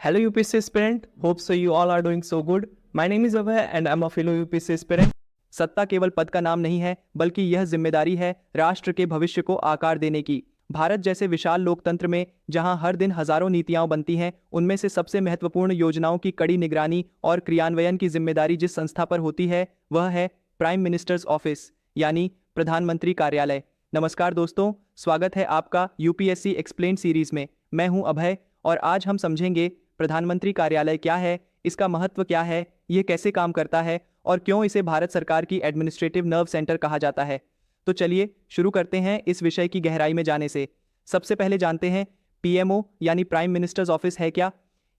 Hello UPSC aspirant, hope so you all are doing so good. My name is Abhay and I'm a fellow UPSC aspirant. सत्ता केवल पद का नाम नहीं है, बल्कि यह जिम्मेदारी है राष्ट्र के भविष्य को आकार देने की। भारत जैसे विशाल लोकतंत्र में जहां हर दिन हजारों नीतियां बनती हैं, उनमें से सबसे महत्वपूर्ण योजनाओं की कड़ी निगरानी और क्रियान्वयन की जिम्मेदारी जिस संस्था पर होती है वह है प्राइम मिनिस्टर्स ऑफिस यानी प्रधानमंत्री कार्यालय। नमस्कार दोस्तों, स्वागत है आपका यूपीएससी एक्सप्लेन सीरीज में। मैं हूं अभय और आज हम समझेंगे प्रधानमंत्री कार्यालय क्या है, इसका महत्व क्या है, यह कैसे काम करता है और क्यों इसे भारत सरकार की एडमिनिस्ट्रेटिव नर्व सेंटर कहा जाता है। तो चलिए शुरू करते हैं इस विषय की गहराई में जाने से। सबसे पहले जानते हैं पीएमओ यानी प्राइम मिनिस्टर्स ऑफिस है क्या।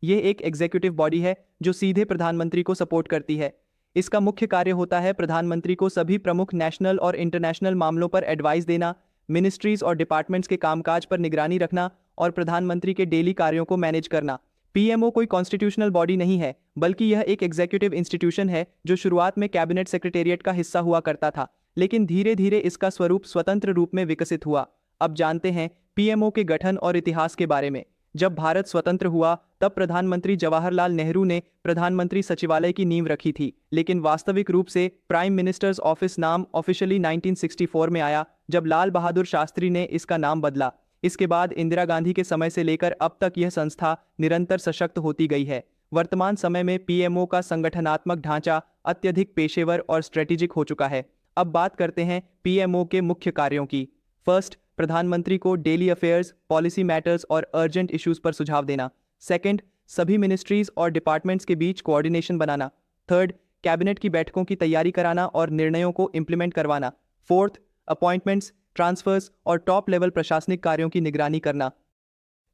यह एक एग्जीक्यूटिव बॉडी है जो सीधे प्रधानमंत्री को सपोर्ट करती है। इसका मुख्य कार्य होता है प्रधानमंत्री को सभी प्रमुख नेशनल और इंटरनेशनल मामलों पर एडवाइस देना, मिनिस्ट्रीज और डिपार्टमेंट्स के कामकाज पर निगरानी रखना और प्रधानमंत्री के डेली कार्यों को मैनेज करना। पीएमओ कोई कॉन्स्टिट्यूशनल बॉडी नहीं है, बल्कि यह एक एग्जीक्यूटिव इंस्टीट्यूशन है जो शुरुआत में कैबिनेट सेक्रेटेरिएट का हिस्सा हुआ करता था, लेकिन धीरे धीरे इसका स्वरूप स्वतंत्र रूप में विकसित हुआ। अब जानते हैं पीएमओ के गठन और इतिहास के बारे में। जब भारत स्वतंत्र हुआ तब प्रधानमंत्री जवाहरलाल नेहरू ने प्रधानमंत्री सचिवालय की नींव रखी थी, लेकिन वास्तविक रूप से प्राइम मिनिस्टर्स ऑफिस नाम ऑफिशियली 1964 में आया, जब लाल बहादुर शास्त्री ने इसका नाम बदला। इसके बाद इंदिरा गांधी के समय से लेकर अब तक यह संस्था निरंतर सशक्त होती गई है। वर्तमान समय में पीएमओ का संगठनात्मक ढांचा अत्यधिक पेशेवर और स्ट्रेटेजिक हो चुका है। अब बात करते हैं पीएमओ के मुख्य कार्यों की। फर्स्ट, प्रधानमंत्री को डेली अफेयर्स, पॉलिसी मैटर्स और अर्जेंट इश्यूज पर सुझाव देना। सेकंड, सभी मिनिस्ट्रीज और डिपार्टमेंट्स के बीच कोऑर्डिनेशन बनाना। थर्ड, कैबिनेट की बैठकों की तैयारी कराना और निर्णयों को इंप्लीमेंट करवाना। फोर्थ, अपॉइंटमेंट्स, ट्रांसफर्स और टॉप लेवल प्रशासनिक कार्यों की निगरानी करना।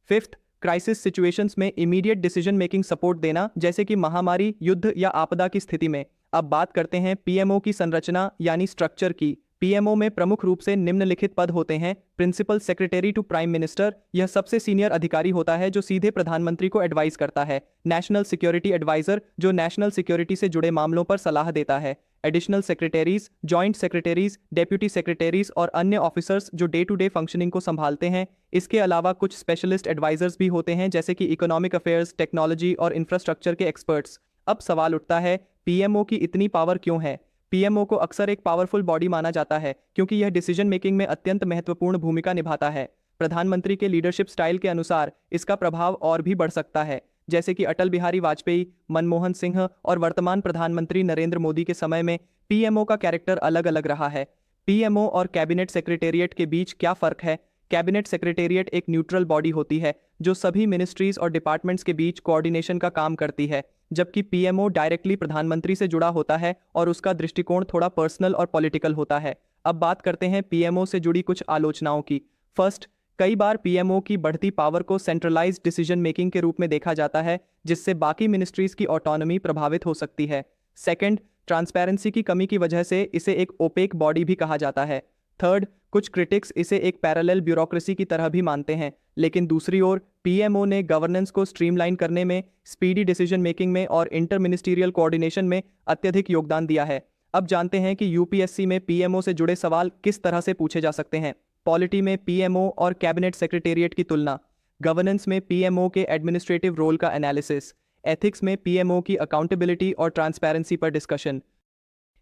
फिफ्थ, क्राइसिस सिचुएशंस में इमीडिएट डिसीजन मेकिंग सपोर्ट देना, जैसे कि महामारी, युद्ध या आपदा की स्थिति में। अब बात करते हैं पीएमओ की संरचना यानी स्ट्रक्चर की। पीएमओ में प्रमुख रूप से निम्नलिखित पद होते हैं। Principal secretary to prime minister, यह सबसे सीनियर अधिकारी होता है जो सीधे प्रधानमंत्री को एडवाइस करता है। नेशनल सिक्योरिटी एडवाइजर, जो नेशनल सिक्योरिटी से जुड़े मामलों पर सलाह देता है। Additional secretaries, joint secretaries, deputy secretaries और अन्य ऑफिसर्स जो डे टू डे फंक्शनिंग को संभालते हैं। इसके अलावा कुछ स्पेशलिस्ट एडवाइजर्स भी होते हैं, जैसे कि इकोनॉमिक अफेयर्स, टेक्नोलॉजी और इंफ्रास्ट्रक्चर के एक्सपर्ट्स। अब सवाल उठता है, पीएमओ की इतनी पावर क्यों है। पीएमओ को अक्सर एक पावरफुल बॉडी माना जाता है क्योंकि यह डिसीजन मेकिंग में अत्यंत महत्वपूर्ण भूमिका निभाता है। प्रधानमंत्री के लीडरशिप स्टाइल के अनुसार इसका प्रभाव और भी बढ़ सकता है, जैसे कि अटल बिहारी वाजपेयी, मनमोहन सिंह और वर्तमान प्रधानमंत्री नरेंद्र मोदी के समय में पीएमओ का कैरेक्टर अलग अलग रहा है। पीएमओ और कैबिनेट सेक्रेटेरिएट के बीच क्या फर्क है। कैबिनेट सेक्रेटेरिएट एक न्यूट्रल बॉडी होती है जो सभी मिनिस्ट्रीज और डिपार्टमेंट्स के बीच कोऑर्डिनेशन का काम करती है, जबकि पीएमओ डायरेक्टली प्रधानमंत्री से जुड़ा होता है और उसका दृष्टिकोण थोड़ा पर्सनल और पॉलिटिकल होता है। अब बात करते हैं पीएमओ से जुड़ी कुछ आलोचनाओं की। फर्स्ट, कई बार पीएमओ की बढ़ती पावर को सेंट्रलाइज्ड डिसीजन मेकिंग के रूप में देखा जाता है, जिससे बाकी मिनिस्ट्रीज की ऑटोनॉमी प्रभावित हो सकती है। सेकंड, ट्रांसपेरेंसी की कमी की वजह से इसे एक ओपेक बॉडी भी कहा जाता है। थर्ड, कुछ क्रिटिक्स इसे एक पैरेलल ब्यूरोक्रेसी की तरह भी मानते हैं, लेकिन दूसरी ओर पीएमओ ने गवर्नेंस को स्ट्रीमलाइन करने में, स्पीडी डिसीजन मेकिंग में और इंटर मिनिस्टीरियल कोऑर्डिनेशन में अत्यधिक योगदान दिया है। अब जानते हैं कि यूपीएससी में पीएमओ से जुड़े सवाल किस तरह से पूछे जा सकते हैं। पॉलिटी में पीएमओ और कैबिनेट सेक्रेटेरिएट की तुलना, गवर्नेंस में पीएमओ के एडमिनिस्ट्रेटिव रोल का एनालिसिस, एथिक्स में पीएमओ की अकाउंटेबिलिटी और ट्रांसपेरेंसी पर डिस्कशन।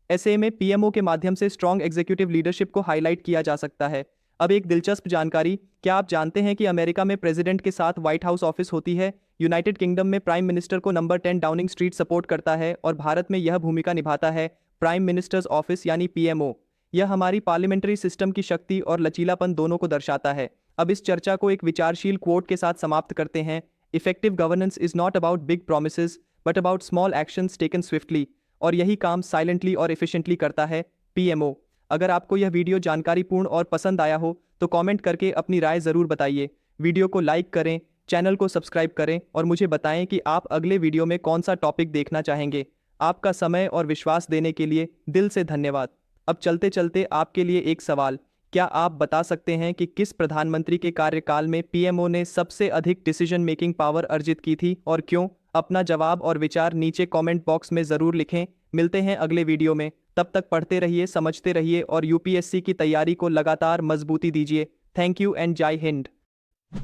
एसए में पीएमओ के माध्यम से स्ट्रॉन्ग एग्जीक्यूटिव लीडरशिप को हाईलाइट किया जा सकता है। अब एक दिलचस्प जानकारी, क्या आप जानते हैं कि अमेरिका में प्रेसिडेंट के साथ व्हाइट हाउस ऑफिस होती है। यूनाइटेड किंगडम में प्राइम मिनिस्टर को नंबर 10 डाउनिंग स्ट्रीट सपोर्ट करता है और भारत में यह भूमिका निभाता है प्राइम मिनिस्टर्स ऑफिस यानी पीएमओ। यह हमारी पार्लियामेंट्री सिस्टम की शक्ति और लचीलापन दोनों को दर्शाता है। अब इस चर्चा को एक विचारशील कोट के साथ समाप्त करते हैं। Effective governance is not about big promises but about small actions taken swiftly, और यही काम साइलेंटली और एफिशिएंटली करता है पीएमओ। अगर आपको यह वीडियो जानकारीपूर्ण और पसंद आया हो तो कमेंट करके अपनी राय जरूर बताइए। वीडियो को लाइक करें, चैनल को सब्सक्राइब करें और मुझे बताएं कि आप अगले वीडियो में कौन सा टॉपिक देखना चाहेंगे। आपका समय और विश्वास देने के लिए दिल से धन्यवाद। अब चलते चलते आपके लिए एक सवाल, क्या आप बता सकते हैं कि किस प्रधानमंत्री के कार्यकाल में पीएमओ ने सबसे अधिक डिसीजन मेकिंग पावर अर्जित की थी और क्यों। अपना जवाब और विचार नीचे कमेंट बॉक्स में जरूर लिखें। मिलते हैं अगले वीडियो में, तब तक पढ़ते रहिए, समझते रहिए और यूपीएससी की तैयारी को लगातार मजबूती दीजिए। थैंक यू एंड जय हिंद।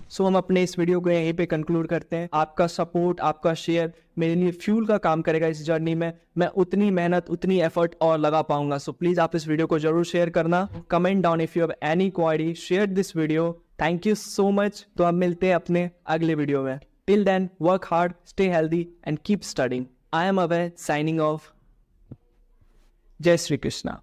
सो हम अपने इस वीडियो को यहीं पे कंक्लूड करते हैं। आपका सपोर्ट, आपका शेयर मेरे लिए फ्यूल का काम करेगा इस जर्नी में। मैं उतनी मेहनत, उतनी एफर्ट और लगा पाऊंगा। सो प्लीज आप इस वीडियो को जरूर शेयर करना। Comment down if you have any query, share this video. Thank you so much. तो अब मिलते हैं अपने अगले वीडियो में। Till then, work hard, stay healthy and keep studying. I am Abhay, signing off. जय श्री कृष्णा।